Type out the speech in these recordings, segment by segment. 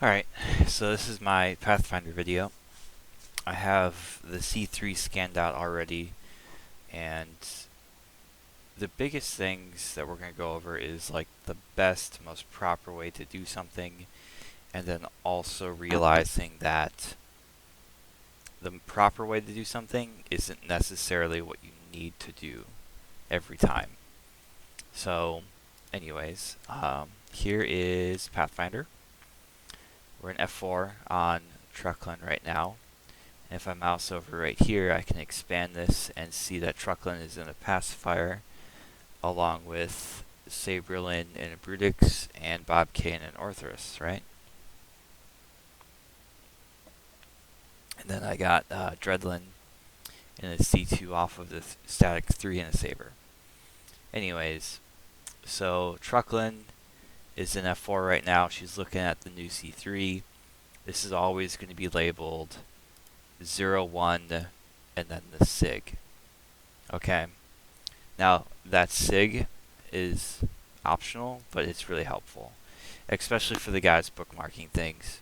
Alright, so this is my Pathfinder video. I have the C3 scanned out already, and the biggest things that we're going to go over is like the best, most proper way to do something, and then also realizing that the proper way to do something isn't necessarily what you need to do every time. So, anyways, here is Pathfinder. We're in F4 on Truckland right now. And if I mouse over right here, I can expand this and see that Truckland is in a pacifier, along with Saberlin in a Brutix and Bobcane and Orthrus, right? And then I got Dreadlin in a C2 off of the static 3 and a Saber. Anyways, so Truckland is in F4 right now. She's looking at the new C3. This is always going to be labeled 01 and then the SIG. Okay. Now, that SIG is optional, but it's really helpful, especially for the guys bookmarking things,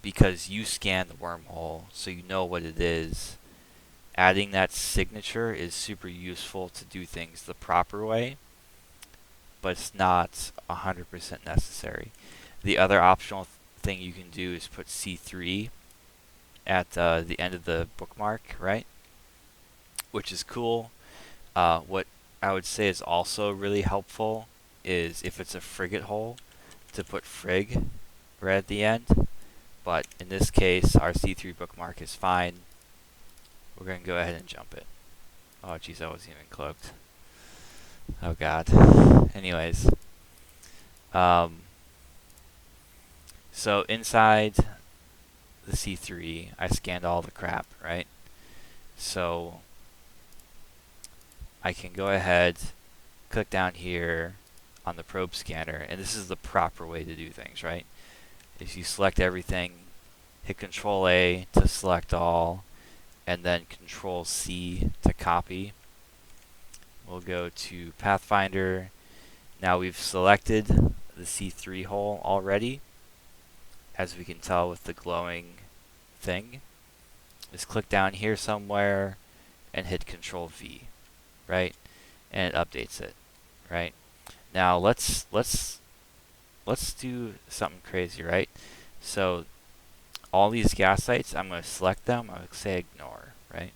because you scan the wormhole, so you know what it is. Adding that signature is super useful to do things the proper way, but it's not 100% necessary. The other optional thing you can do is put C3 at the end of the bookmark, right? Which is cool. What I would say is also really helpful is if it's a frigate hole, to put frig right at the end. But in this case, our C3 bookmark is fine. We're going to go ahead and jump it. Oh geez, I wasn't even cloaked. Oh god. Anyways. So inside the C3, I scanned all the crap, right? So I can go ahead, click down here on the probe scanner, and this is the proper way to do things, right? Is you select everything, hit Control A to select all, and then Control C to copy. We'll go to Pathfinder. Now we've selected the C3 hole already, as we can tell with the glowing thing. Just click down here somewhere and hit Control V, right? And it updates it, right? Now let's do something crazy, right? So all these gas sites, I'm going to select them. I'm going to say ignore, right?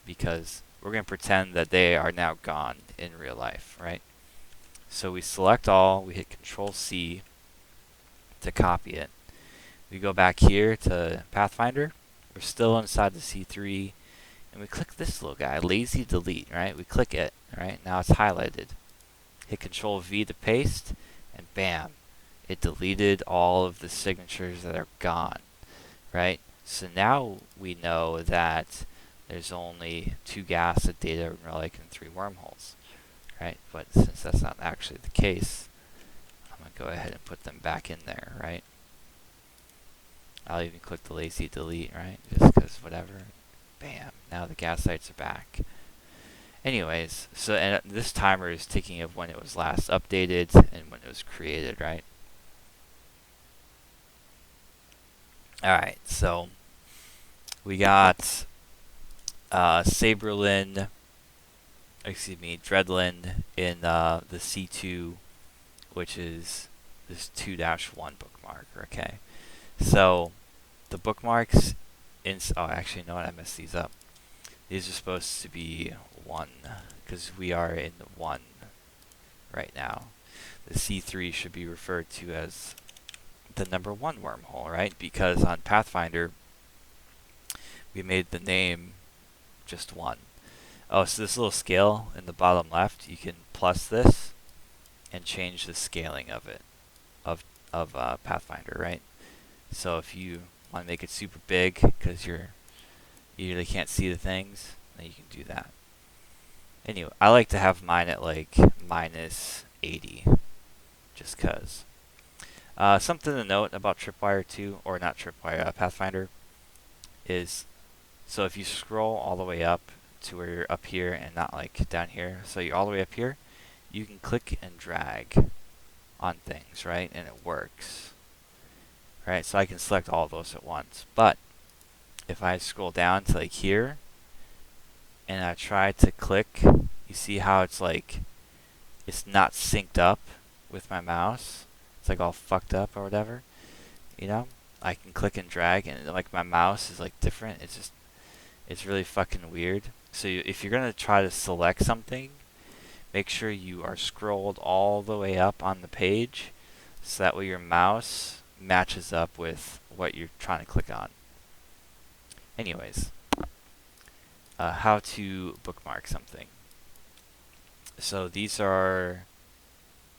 Because we're going to pretend that they are now gone in real life, right? So we select all, we hit Control C to copy it. We go back here to Pathfinder. We're still inside the C3, and we click this little guy, lazy delete, right? We click it, right? Now it's highlighted. Hit Control V to paste, and bam, it deleted all of the signatures that are gone, right? So now we know that there's only 2 gas, a data relic, and 3 wormholes, right? But since that's not actually the case, I'm going to go ahead and put them back in there, right? I'll even click the lazy delete, right? Just because whatever. Bam. Now the gas sites are back. Anyways, so and this timer is ticking of when it was last updated and when it was created, right? Alright, so we got Dreadlin in the C2, which is this 2-1 bookmark, okay? So the bookmarks oh, actually, no, I messed these up. These are supposed to be 1, because we are in 1 right now. The C3 should be referred to as the number 1 wormhole, right? Because on Pathfinder, we made the name just 1. Oh, so this little scale in the bottom left, you can plus this and change the scaling of it, of Pathfinder, right? So if you want to make it super big because you really can't see the things, then you can do that. Anyway, I like to have mine at like -80, just cause. Something to note about Tripwire 2, or not Tripwire, Pathfinder, is so if you scroll all the way up to where you're up here and not like down here, so you're all the way up here, you can click and drag on things, right? And it works. right? So I can select all of those at once. But if I scroll down to like here and I try to click, you see how it's like it's not synced up with my mouse. It's like all fucked up or whatever. You know, I can click and drag and like my mouse is like different. It's really fucking weird. So if you're gonna try to select something, make sure you are scrolled all the way up on the page so that way your mouse matches up with what you're trying to click on. Anyways, how to bookmark something. So these are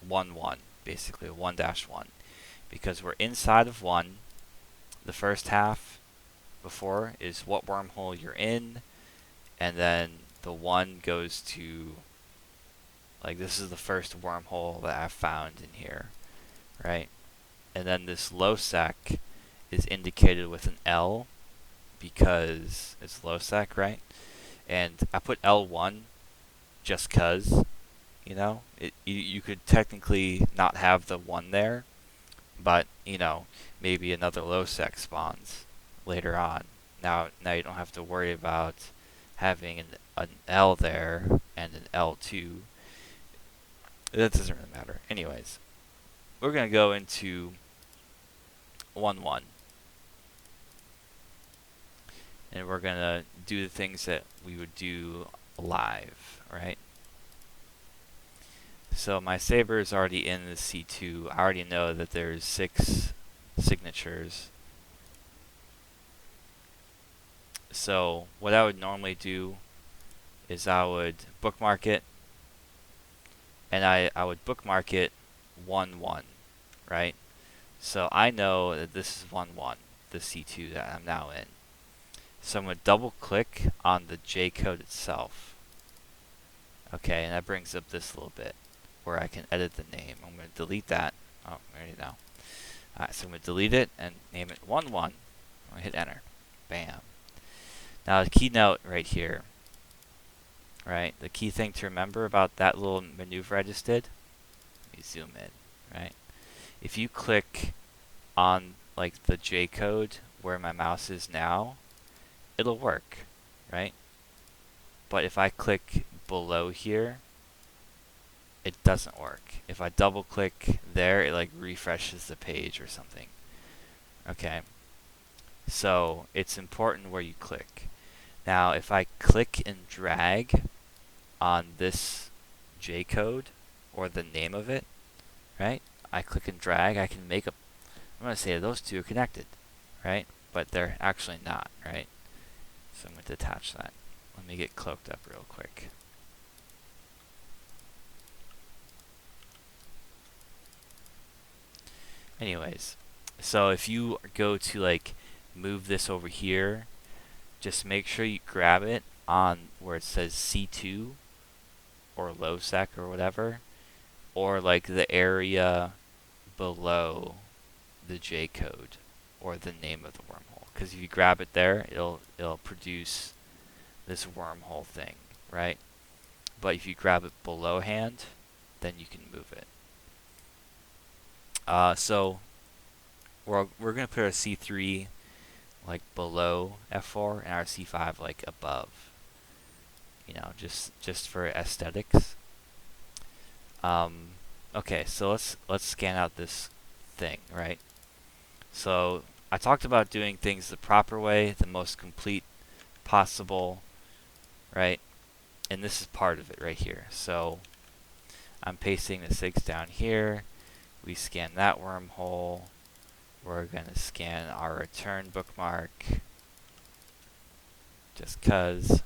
1-1, basically 1-1, because we're inside of 1. The first half before is what wormhole you're in, and then the 1 goes to, like, this is the first wormhole that I've found in here, right? And then this low sec is indicated with an L because it's low sec, right? And I put L1 just cause, you know, you could technically not have the 1 there, but, you know, maybe another low sec spawns later on. Now you don't have to worry about having an L there and an L2. That doesn't really matter. Anyways, we're going to go into 1-1. And we're going to do the things that we would do live, right? So my saber is already in the C2. I already know that there's 6 signatures. So what I would normally do is I would bookmark it, and I would bookmark it 1-1, right? So I know that this is 1-1, the C2 that I'm now in. So I'm going to double click on the J code itself. Okay, and that brings up this little bit where I can edit the name. I'm going to delete that. Oh, I already know. Alright, so I'm going to delete it and name it 1-1. I'm going to hit enter. Bam. Now the keynote right here, right? The key thing to remember about that little maneuver I just did, let me zoom in, right? If you click on like the J code where my mouse is now, it'll work, right? But if I click below here, it doesn't work. If I double click there, it like refreshes the page or something. Okay, so it's important where you click. Now if I click and drag on this J code or the name of it, right? I click and drag, I can make a, I'm going to say those two are connected, right? But they're actually not, right? So I'm going to detach that. Let me get cloaked up real quick. Anyways, so if you go to like move this over here, just make sure you grab it on where it says C2 or low sec or whatever, or like the area below the J code or the name of the wormhole. Because if you grab it there, it'll produce this wormhole thing, right? But if you grab it below hand, then you can move it. So we're going to put our C3 like below F4 and our C5 like above. You know, just for aesthetics. Okay, so let's scan out this thing, right? So I talked about doing things the proper way, the most complete possible, right? And this is part of it right here. So I'm pasting the 6 down here. We scan that wormhole. We're going to scan our return bookmark just cuz.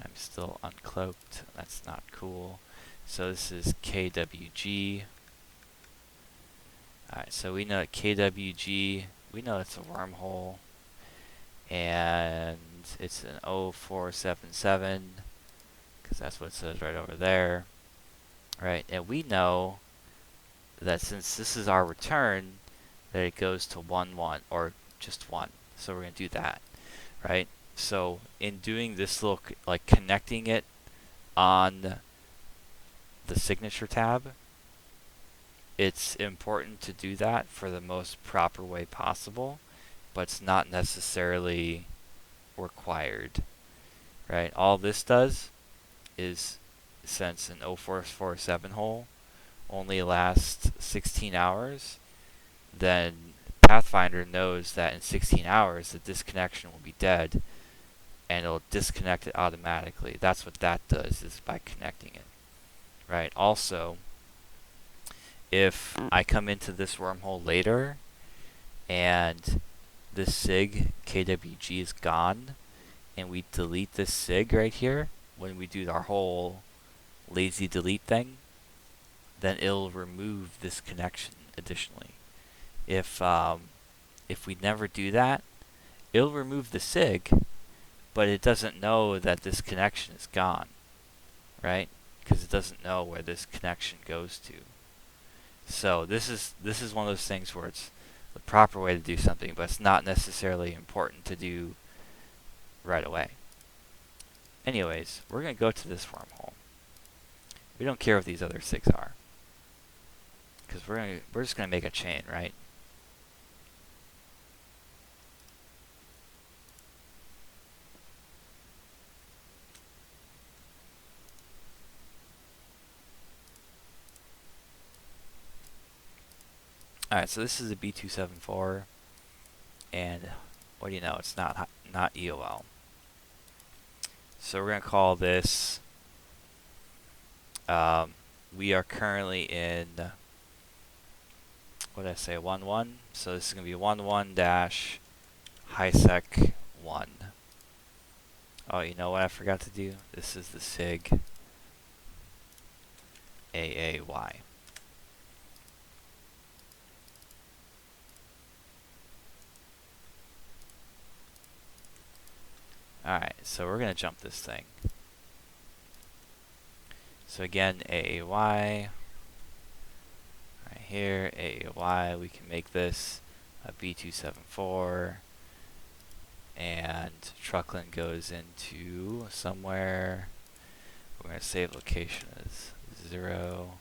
I'm still uncloaked. That's not cool. So this is KWG. Alright, so we know that KWG, we know it's a wormhole. And it's an 0477, because that's what it says right over there. Right, and we know that since this is our return, that it goes to 1-1, or just 1. So we're going to do that, right? So in doing this little, like connecting it on the signature tab, it's important to do that for the most proper way possible, but it's not necessarily required, right? All this does is, since an 0447 hole only lasts 16 hours, then Pathfinder knows that in 16 hours the disconnection will be dead, and it'll disconnect it automatically. That's what that does, is by connecting it, right? Also, if I come into this wormhole later and this sig KWG is gone, and we delete this sig right here, when we do our whole lazy delete thing, then it'll remove this connection additionally. If we never do that, it'll remove the sig, but it doesn't know that this connection is gone, right? Because it doesn't know where this connection goes to. So this is one of those things where it's the proper way to do something, but it's not necessarily important to do right away. Anyways, we're going to go to this wormhole. We don't care what these other SIGs are, because we're just going to make a chain, right? Alright, so this is a B274, and what do you know, it's not EOL. So we're going to call this, we are currently in, what did I say, 1.1? So this is going to be 1.1-HiSec1. Oh, you know what I forgot to do? This is the SIG AAY. Alright, so we're going to jump this thing. So again, AAY, right here, AAY, we can make this a B274, and Truckland goes into somewhere. We're going to save location as 0,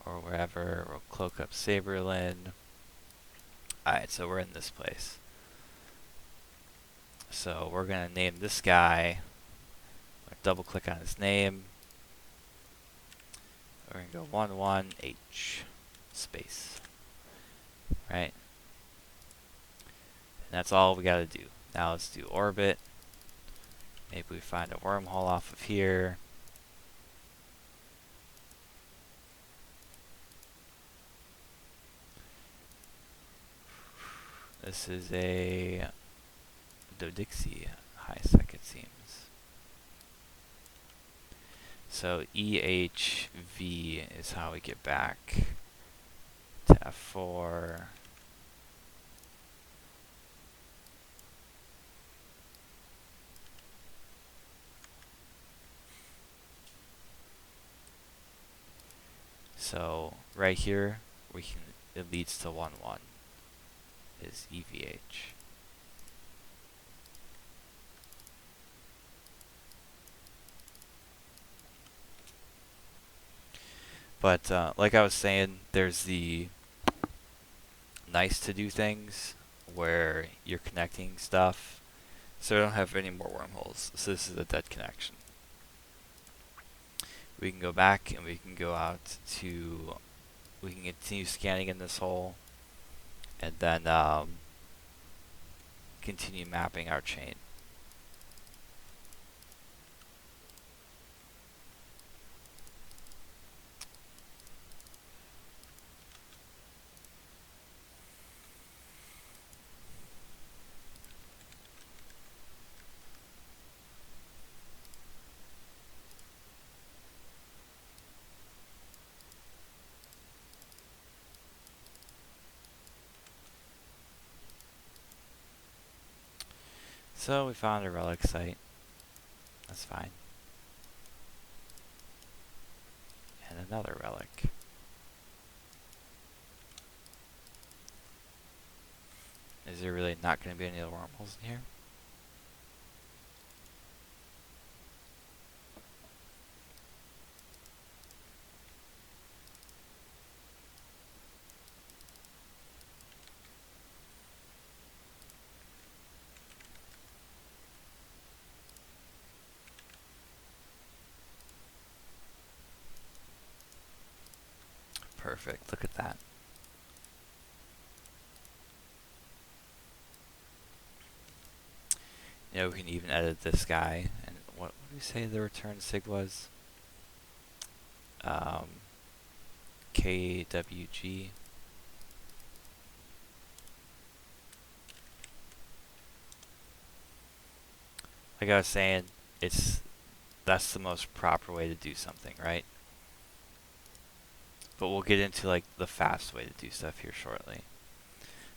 or wherever. We'll cloak up Saberlin. Alright, so we're in this place. So we're going to name this guy, double click on his name. We're going to go 11H space, right? And that's all we got to do. Now let's do orbit. Maybe we find a wormhole off of here. This is a Dodixie HiSec, it seems. So EHV is how we get back to F4. So right here, it leads to 1.1 is EVH. But like I was saying, there's the nice to do things where you're connecting stuff, so I don't have any more wormholes. So this is a dead connection. We can go back and we can go out to, we can continue scanning in this hole, and then continue mapping our chain. So we found a relic site. That's fine. And another relic. Is there really not going to be any other wormholes in here? Perfect. Look at that. You know, we can even edit this guy. And what do we say the return sig was? KWG. Like I was saying, that's the most proper way to do something, right? But we'll get into like the fast way to do stuff here shortly.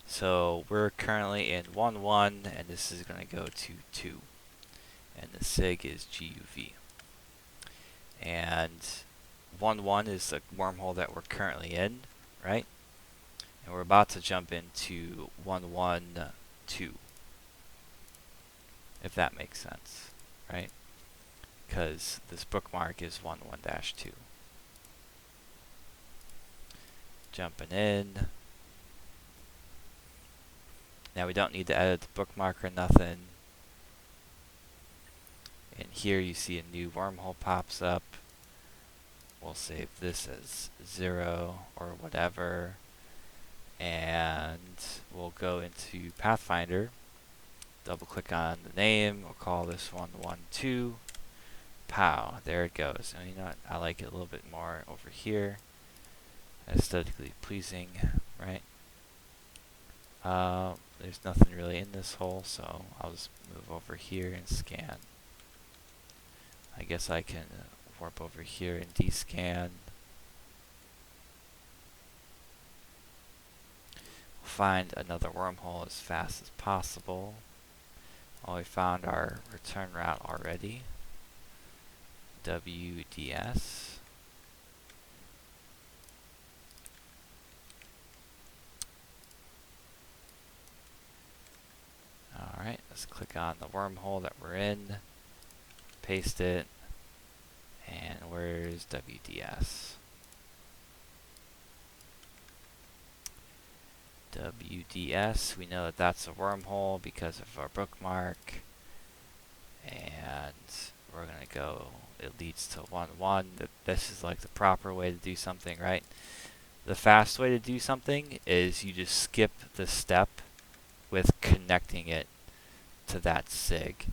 So we're currently in 1.1, and this is going to go to 2. And the sig is GUV. And 1.1 is the wormhole that we're currently in, right? And we're about to jump into 1.1.2, if that makes sense, right? Because this bookmark is 1.1-2. Jumping in. Now we don't need to edit the bookmark or nothing. And here you see a new wormhole pops up. We'll save this as 0 or whatever. And we'll go into Pathfinder. Double click on the name. We'll call this 1.1.2. Pow. There it goes. And you know what? I like it a little bit more over here. Aesthetically pleasing, right? There's nothing really in this hole, so I'll just move over here and scan. I guess I can warp over here and descan. We'll find another wormhole as fast as possible. Well, we found our return route already. WDS. Alright, let's click on the wormhole that we're in, paste it, and where's WDS? WDS, we know that that's a wormhole because of our bookmark, and we're going to go, it leads to 1.1. This is like the proper way to do something, right? The fast way to do something is you just skip the step with connecting it to that sig.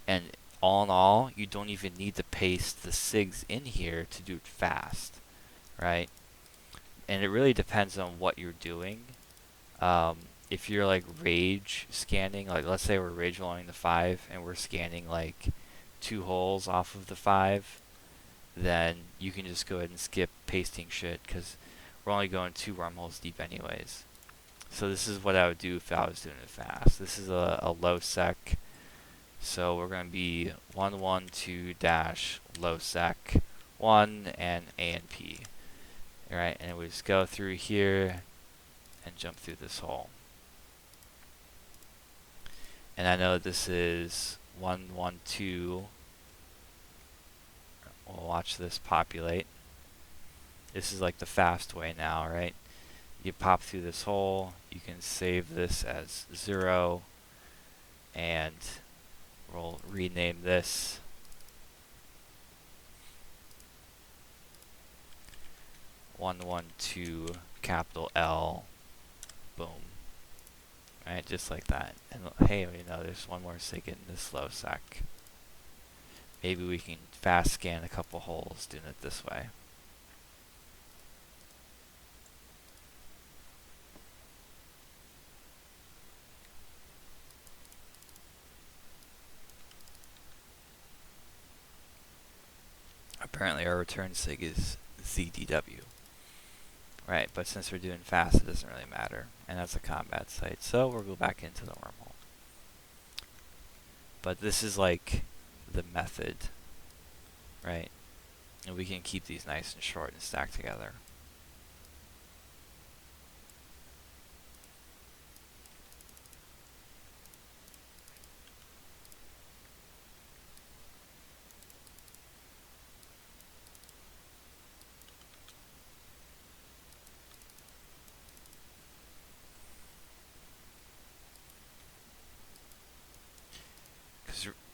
And all in all, you don't even need to paste the sigs in here to do it fast, right? And it really depends on what you're doing. If you're like rage scanning, like let's say we're rage rolling the 5 and we're scanning like 2 holes off of the 5, then you can just go ahead and skip pasting shit because we're only going 2 wormholes deep anyways. So this is what I would do if I was doing it fast. This is a low sec. So we're going to be 1.1.2-low sec 1 and A and P. Alright, and we just go through here and jump through this hole. And I know this is 1.1.2. We'll watch this populate. This is like the fast way now, right? You pop through this hole, you can save this as 0, and we'll rename this 1.1.2 capital L, boom. Right, just like that. And hey, you know, there's one more sig in this low sec. Maybe we can fast scan a couple holes doing it this way. Apparently our return sig is ZDW. Right, but since we're doing fast, it doesn't really matter. And that's a combat site, so we'll go back into the wormhole. But this is like the method, right? And we can keep these nice and short and stacked together.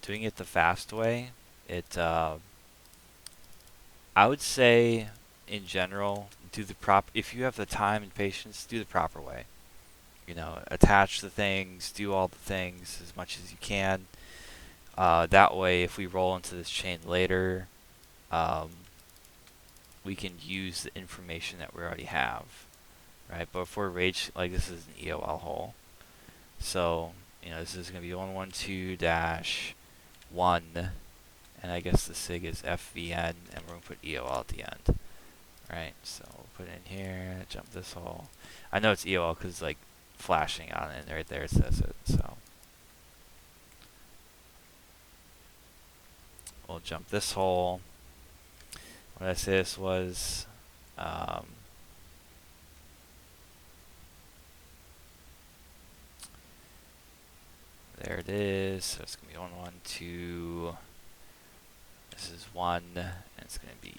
Doing it the fast way, I would say in general, if you have the time and patience, do the proper way. You know, attach the things, do all the things as much as you can. That way, if we roll into this chain later, we can use the information that we already have, right? But if we're rage, like this is an EOL hole, so you know this is going to be 112-1, and I guess the sig is FVN, and we're going to put EOL at the end, right? So we'll put it in here, jump this hole. I know it's EOL because it's like flashing on it, and right there it says it. So we'll jump this hole. What did I say this was? There it is. So it's going to be 112. This is 1, and it's going to be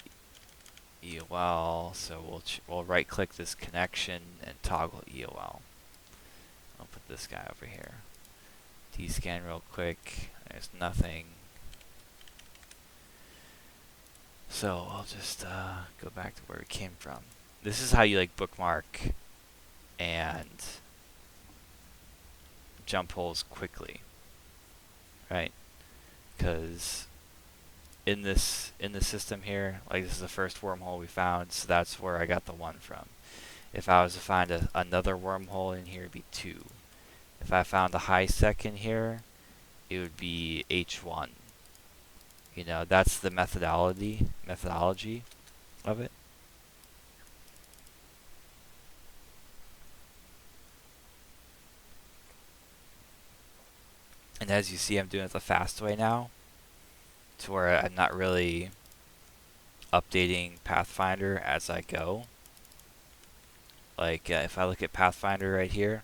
EOL. So we'll right click this connection and toggle EOL. I'll put this guy over here. Descan real quick. There's nothing. So I'll just go back to where we came from. This is how you like bookmark and jump holes quickly, right? Because in this system here, like this is the first wormhole we found, so that's where I got the 1 from. If I was to find another wormhole in here, it'd be 2. If I found a high sec in here, it would be H1. You know, that's the methodology of it. And as you see, I'm doing it the fast way now, to where I'm not really updating Pathfinder as I go. Like, if I look at Pathfinder right here,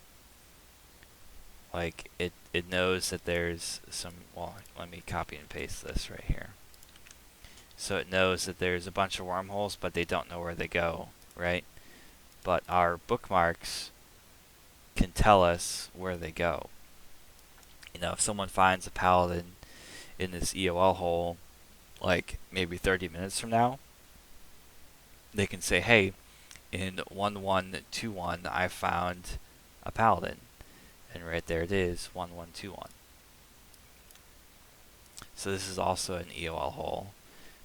like, it knows that there's some, well, let me copy and paste this right here. So it knows that there's a bunch of wormholes, but they don't know where they go, right? But our bookmarks can tell us where they go. You know, if someone finds a paladin in this EOL hole, like maybe 30 minutes from now, they can say, hey, in 1121, I found a paladin. And right there it is, 1121. So this is also an EOL hole,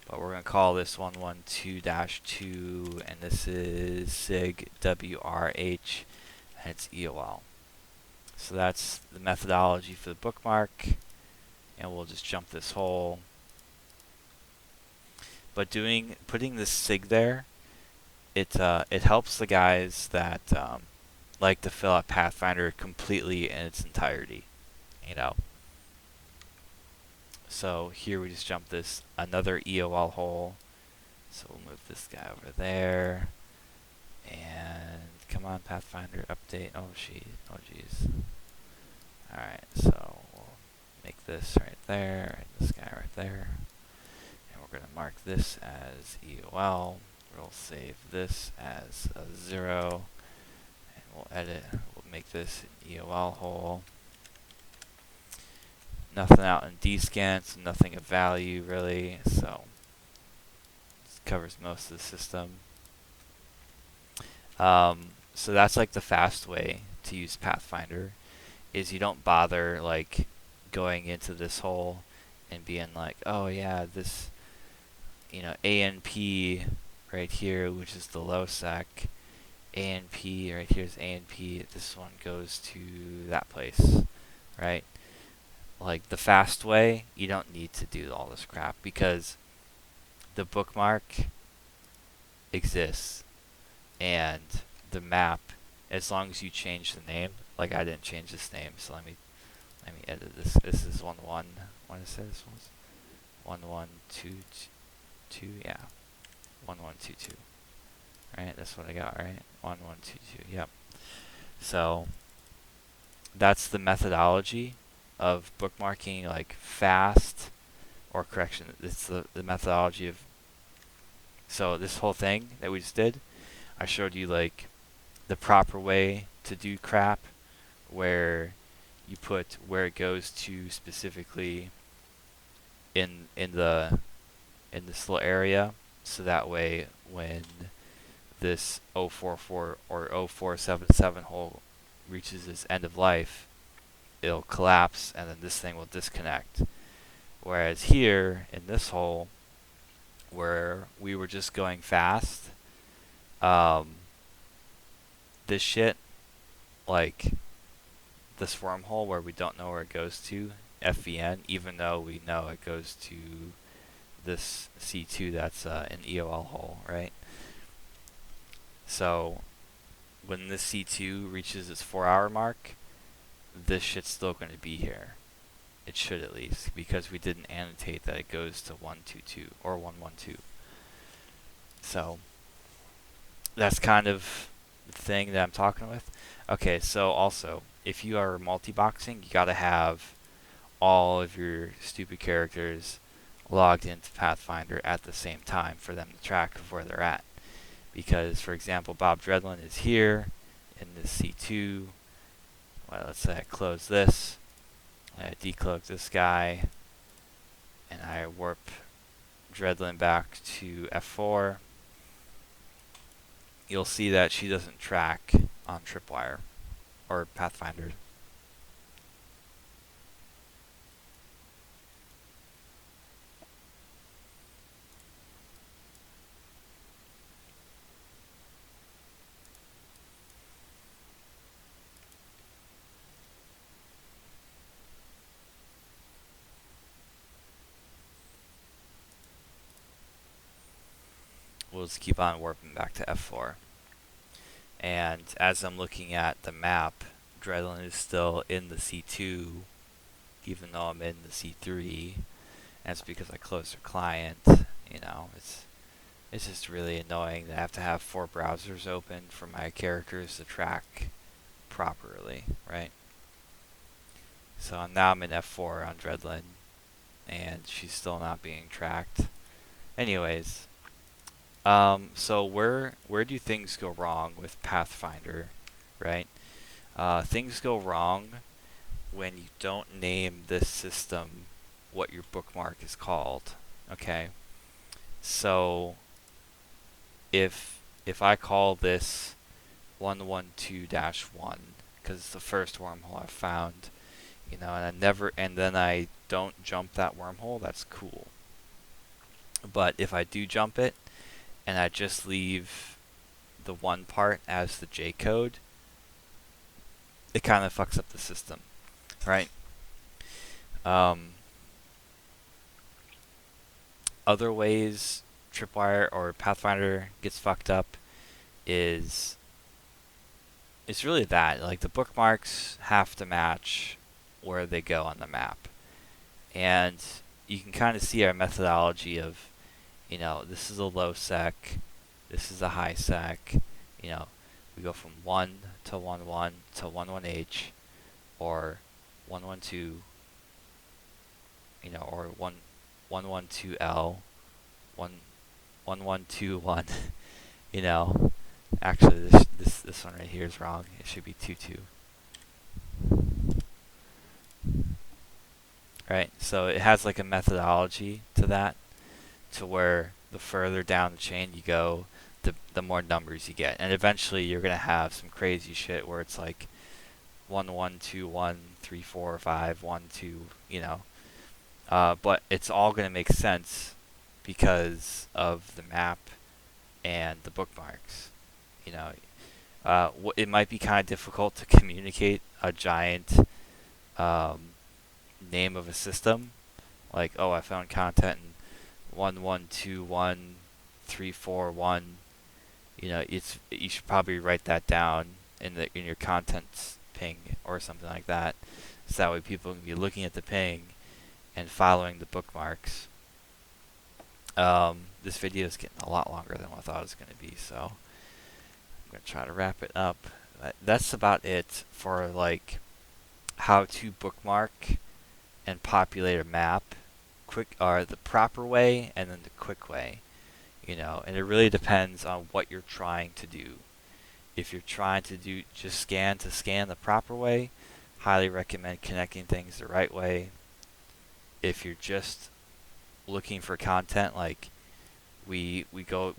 but we're going to call this 112-2, and this is SIG WRH, and it's EOL. So that's the methodology for the bookmark, and we'll just jump this hole. But putting this SIG there, it helps the guys that like to fill out Pathfinder completely in its entirety, you know. So here we just jump this another EOL hole. So we'll move this guy over there, and come on Pathfinder update. Oh geez. All right, so we'll make this right there, and this guy right there, and we're gonna mark this as EOL. We'll save this as a 0. We'll edit, we'll make this an EOL hole. Nothing out in Dscan, so nothing of value really, so this covers most of the system. So that's like the fast way to use Pathfinder, is you don't bother like going into this hole and being like, oh yeah, this, you know, ANP right here, which is the low sec, ANP right here is ANP, this one goes to that place, right? Like the fast way, you don't need to do all this crap because the bookmark exists, and the map, as long as you change the name, like I didn't change this name, so let me edit this. This is 11. What did I say this was? 1122. Yeah, 1122. Right, that's what I got. Right, 1122. Yep. So that's the methodology of bookmarking, like fast, or correction. It's the methodology of. So this whole thing that we just did, I showed you like the proper way to do crap, where you put where it goes to specifically in this little area, so that way when this 044 or 0477 hole reaches its end of life, it'll collapse and then this thing will disconnect. Whereas here in this hole, where we were just going fast, this shit, like this wormhole where we don't know where it goes to, FVN, even though we know it goes to this C2 that's an EOL hole, right? So when this C2 reaches its 4-hour mark, this shit's still going to be here. It should at least, because we didn't annotate that it goes to 122 or 112. So that's kind of the thing that I'm talking with. Okay, so also, if you are multi-boxing, you gotta have all of your stupid characters logged into Pathfinder at the same time for them to track of where they're at. Because, for example, Bob Dreadlin is here in this C2. Well, let's say I close this, I decloak this guy, and I warp Dreadlin back to F4. You'll see that she doesn't track on Tripwire or Pathfinder. We'll just keep on warping back to F4. And as I'm looking at the map, Dreadlin is still in the C2, even though I'm in the C3. And it's because I closed the client. You know, it's just really annoying that I have to have 4 browsers open for my characters to track properly, right? So now I'm in F4 on Dreadlin, and she's still not being tracked. Anyways, so where do things go wrong with Pathfinder, right? Things go wrong when you don't name this system what your bookmark is called. Okay, so if I call this 112-1 because it's the first wormhole I've found, you know, and then I don't jump that wormhole, that's cool. But if I do jump it, and I just leave the 1 part as the J code, it kind of fucks up the system, right? Other ways Tripwire or Pathfinder gets fucked up is it's really that, like, the bookmarks have to match where they go on the map. And you can kind of see our methodology of, you know, this is a low sec, this is a high sec, you know, we go from 1 to 11 to 11H, or 112, you know, or 112L, 1121, you know. Actually, this one right here is wrong. It should be 22. Right, so it has like a methodology to that, to where the further down the chain you go, the more numbers you get, and eventually you're gonna have some crazy shit where it's like 1 1 2 1 3 4 5 1 2, you know. But it's all gonna make sense because of the map and the bookmarks. You know, it might be kind of difficult to communicate a giant name of a system, like, oh, I found content in 1121-341. You know, you should probably write that down in your contents ping or something like that, so that way people can be looking at the ping and following the bookmarks. This video is getting a lot longer than what I thought it was going to be, so I'm going to try to wrap it up. That's about it for, like, how to bookmark and populate a map, the proper way and then the quick way, you know. And it really depends on what you're trying to do. If you're trying to do just scan the proper way, highly recommend connecting things the right way. If you're just looking for content, like we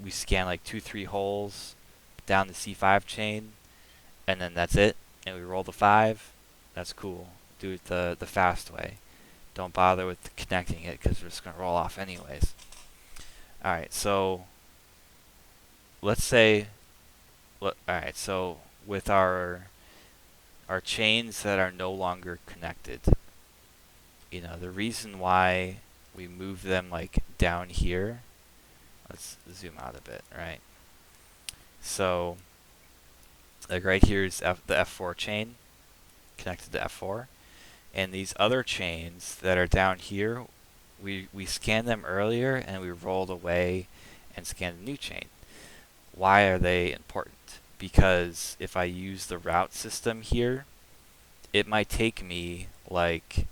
scan like 2-3 holes down the C5 chain, and then that's it, and we roll the 5, that's cool. Do it the fast way. Don't bother with connecting it because we're just going to roll off anyways. Alright, so let's say, alright, so with our chains that are no longer connected, you know, the reason why we move them like down here, let's zoom out a bit, right? So like right here is the F4 chain connected to F4, and these other chains that are down here, we scanned them earlier and we rolled away and scanned a new chain. Why are they important? Because if I use the route system here, it might take me like,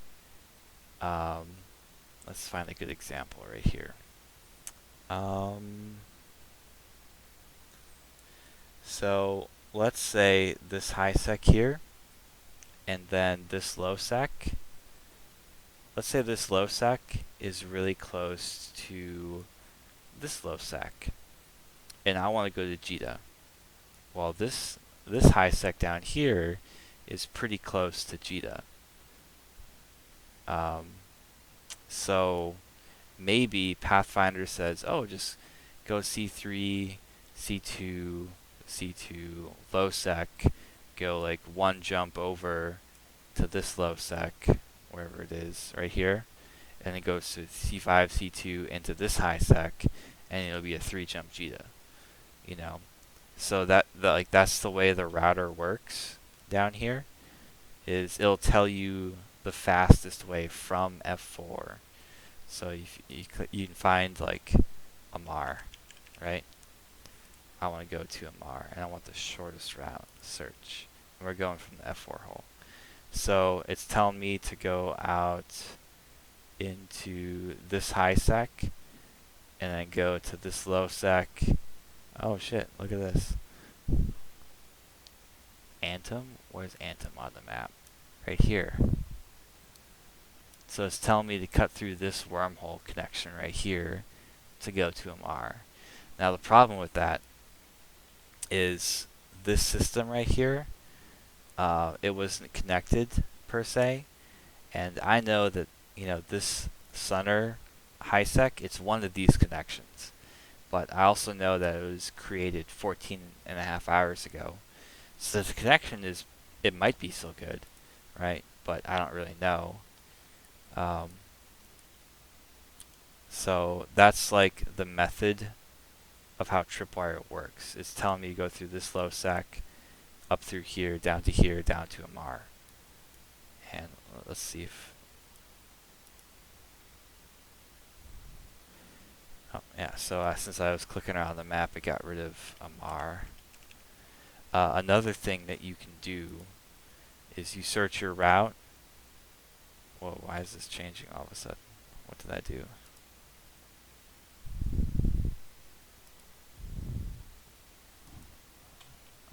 let's find a good example right here. So let's say this high sec here, and then this low sec. Let's say this low sec is really close to this low sec, and I want to go to JITA. Well, this high sec down here is pretty close to JITA. So maybe Pathfinder says, oh, just go C3, C2, C2, low sec, go like one jump over to this low sec, wherever it is, right here, and it goes to C5, C2 into this high sec, and it'll be a 3 jump JITA, you know. So that's the way the router works down here, is it'll tell you the fastest way from F4. So you can find like Amar, right? I want to go to Amar, and I want the shortest route, search. And we're going from the F4 hole. So it's telling me to go out into this high sec, and then go to this low sec. Oh shit, look at this. Anthem? Where's Anthem on the map? Right here. So it's telling me to cut through this wormhole connection right here to go to Amar. Now the problem with that is this system right here, it wasn't connected per se, and I know that, you know, this Sunner high sec, it's one of these connections, but I also know that it was created 14.5 hours ago, so the connection is, it might be still good, right? But I don't really know. So that's like the method of how Tripwire works. It's telling me to go through this low sec, up through here, down to Amar. And let's see if... Oh, yeah, so since I was clicking around the map, it got rid of Amar. Another thing that you can do is you search your route. Whoa, why is this changing all of a sudden? What did I do?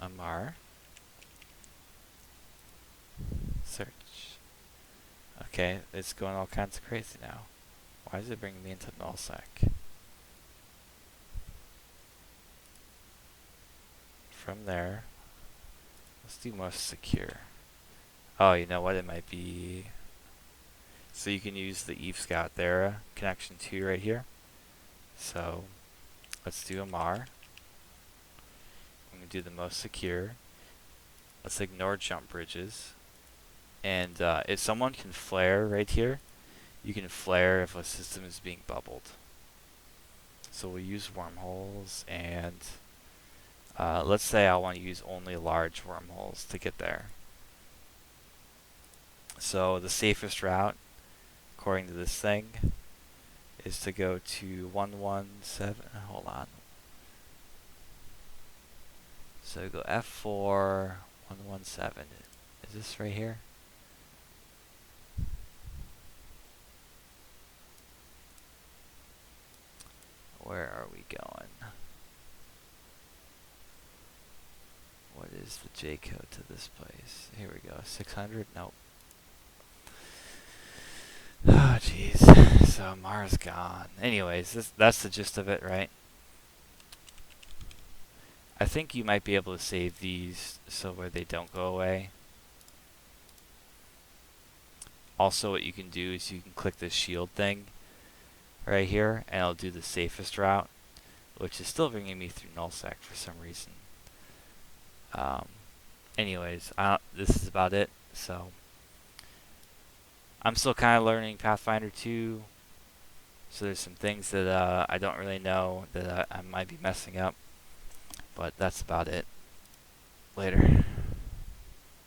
Amar. Search. Okay, it's going all kinds of crazy now. Why is it bringing me into nullsec? From there, let's do most secure. Oh, you know what? It might be... So you can use the Eve Scout there, connection 2 right here. So let's do Amar. I'm going to do the most secure. Let's ignore jump bridges. And if someone can flare right here, you can flare if a system is being bubbled. So we'll use wormholes, and let's say I want to use only large wormholes to get there. So the safest route, according to this thing, is to go to 117. Hold on. So go F4 117. Is this right here? Where are we going? What is the J code to this place? Here we go. 600? Nope. Oh, jeez. So Mars gone. Anyways, that's the gist of it, right? I think you might be able to save these so where they don't go away. Also, what you can do is you can click this shield thing right here, and it'll do the safest route, which is still bringing me through nullsec for some reason. Anyways, this is about it. So I'm still kind of learning Pathfinder 2, so there's some things that I don't really know that I might be messing up, but that's about it. Later.